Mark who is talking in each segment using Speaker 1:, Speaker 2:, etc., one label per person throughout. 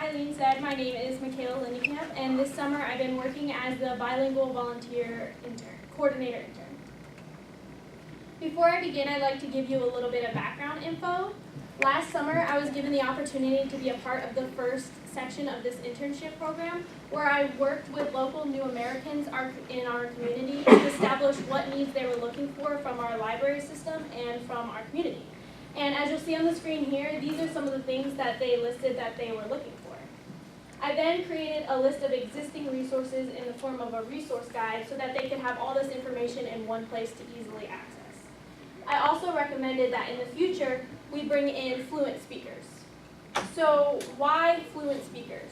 Speaker 1: Eileen said, my name is Makayla Lindecamp, and this summer I've been working as the bilingual coordinator intern. Before I begin, I'd like to give you a little bit of background info. Last summer, I was given the opportunity to be a part of the first section of this internship program, where I worked with local new Americans in our community to establish what needs they were looking for from our library system and from our community. And as you'll see on the screen here, these are some of the things that they listed that they were looking for. I then created a list of existing resources in the form of a resource guide so that they could have all this information in one place to easily access. I also recommended that in the future, we bring in fluent speakers. So why fluent speakers?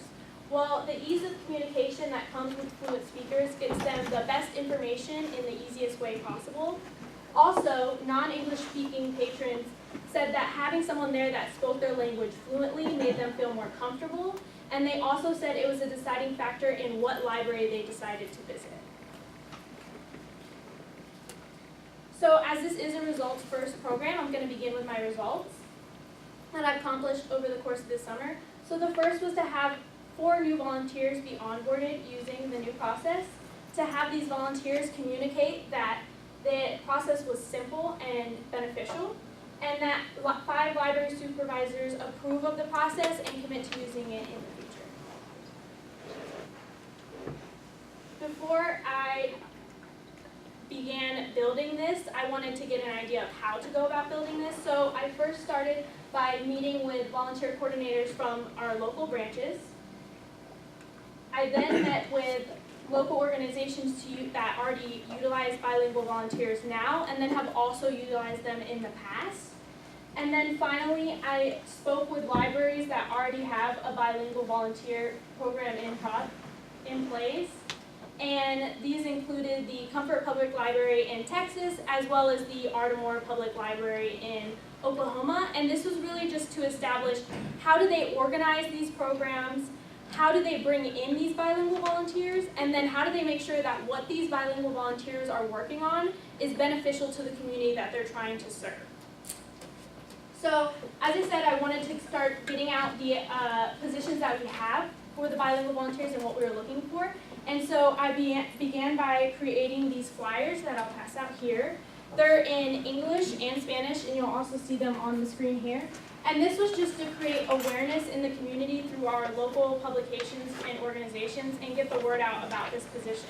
Speaker 1: Well, the ease of communication that comes with fluent speakers gets them the best information in the easiest way possible. Also, non-English speaking patrons said that having someone there that spoke their language fluently made them feel more comfortable, and they also said it was a deciding factor in what library they decided to visit. So as this is a results first program, I'm going to begin with my results that I've accomplished over the course of this summer. So the first was to have 4 new volunteers be onboarded using the new process, to have these volunteers communicate that the process was simple and beneficial, and that 5 library supervisors approve of the process and commit to using it in the future. Before I began building this, I wanted to get an idea of how to go about building this. So I first started by meeting with volunteer coordinators from our local branches. I then met with local organizations that already utilize bilingual volunteers now and then have also utilized them in the past. And then finally, I spoke with libraries that already have a bilingual volunteer program in place. And these included the Comfort Public Library in Texas, as well as the Ardmore Public Library in Oklahoma. And this was really just to establish how do they organize these programs, how do they bring in these bilingual volunteers, and then how do they make sure that what these bilingual volunteers are working on is beneficial to the community that they're trying to serve. So, as I said, I wanted to start getting out the positions that we have for the bilingual volunteers and what we were looking for. And so I began by creating these flyers that I'll pass out here. They're in English and Spanish, and you'll also see them on the screen here. And this was just to create awareness in the community through our local publications and organizations and get the word out about this position.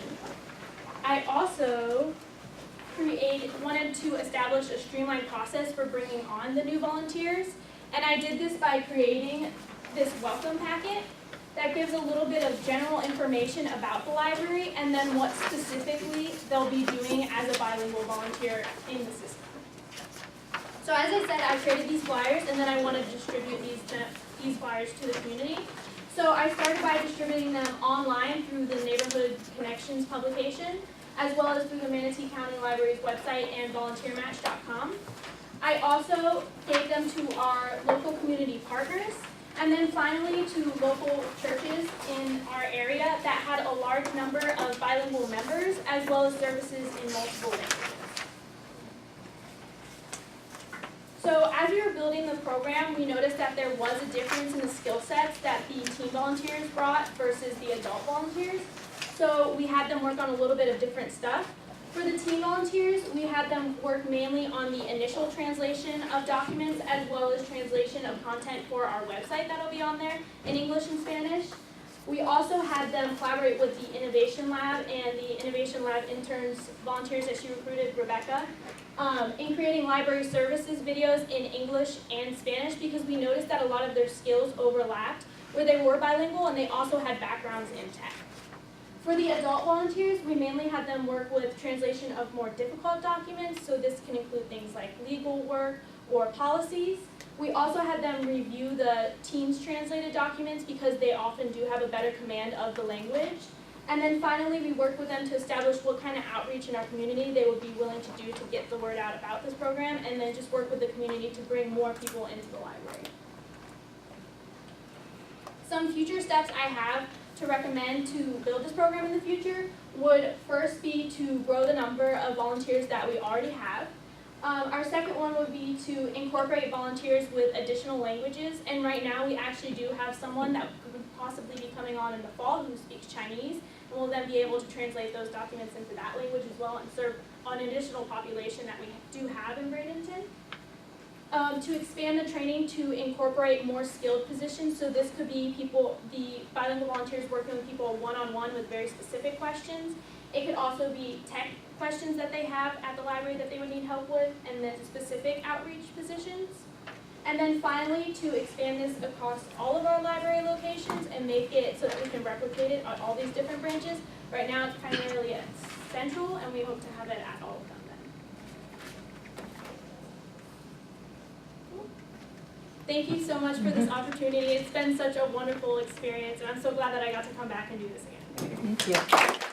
Speaker 1: I also wanted to establish a streamlined process for bringing on the new volunteers, and I did this by creating this welcome packet that gives a little bit of general information about the library and then what specifically they'll be doing as a bilingual volunteer in the system. So as I said, I created these flyers and then I want to distribute these flyers to the community. So I started by distributing them online through the Neighborhood Connections publication, as well as through the Manatee County Library's website and volunteermatch.com. I also gave them to our local community partners, and then finally to local churches in our area that had a large number of bilingual members, as well as services in multiple languages. So as we were building the program, we noticed that there was a difference in the skill sets that the teen volunteers brought versus the adult volunteers. So we had them work on a little bit of different stuff. For the teen volunteers, we had them work mainly on the initial translation of documents as well as translation of content for our website that'll be on there in English and Spanish. We also had them collaborate with the Innovation Lab and the Innovation Lab interns, volunteers that she recruited, Rebecca, in creating library services videos in English and Spanish because we noticed that a lot of their skills overlapped where they were bilingual and they also had backgrounds in tech. For the adult volunteers, we mainly had them work with translation of more difficult documents, so this can include things like legal work or policies. We also had them review the teens' translated documents because they often do have a better command of the language. And then finally, we worked with them to establish what kind of outreach in our community they would be willing to do to get the word out about this program, and then just work with the community to bring more people into the library. Some future steps I have to recommend to build this program in the future would first be to grow the number of volunteers that we already have. Our second one would be to incorporate volunteers with additional languages, and right now we actually do have someone that possibly be coming on in the fall who speaks Chinese, and we'll then be able to translate those documents into that language as well and serve an additional population that we do have in Bradenton. To expand the training to incorporate more skilled positions, so this could be the bilingual volunteers working with people one-on-one with very specific questions. It could also be tech questions that they have at the library that they would need help with, and then specific outreach positions. And then finally, to expand this across all of our library locations and make it so that we can replicate it on all these different branches. Right now it's primarily at Central, and we hope to have it at all of them then. Thank you so much for this opportunity. It's been such a wonderful experience, and I'm so glad that I got to come back and do this again.
Speaker 2: Thank you.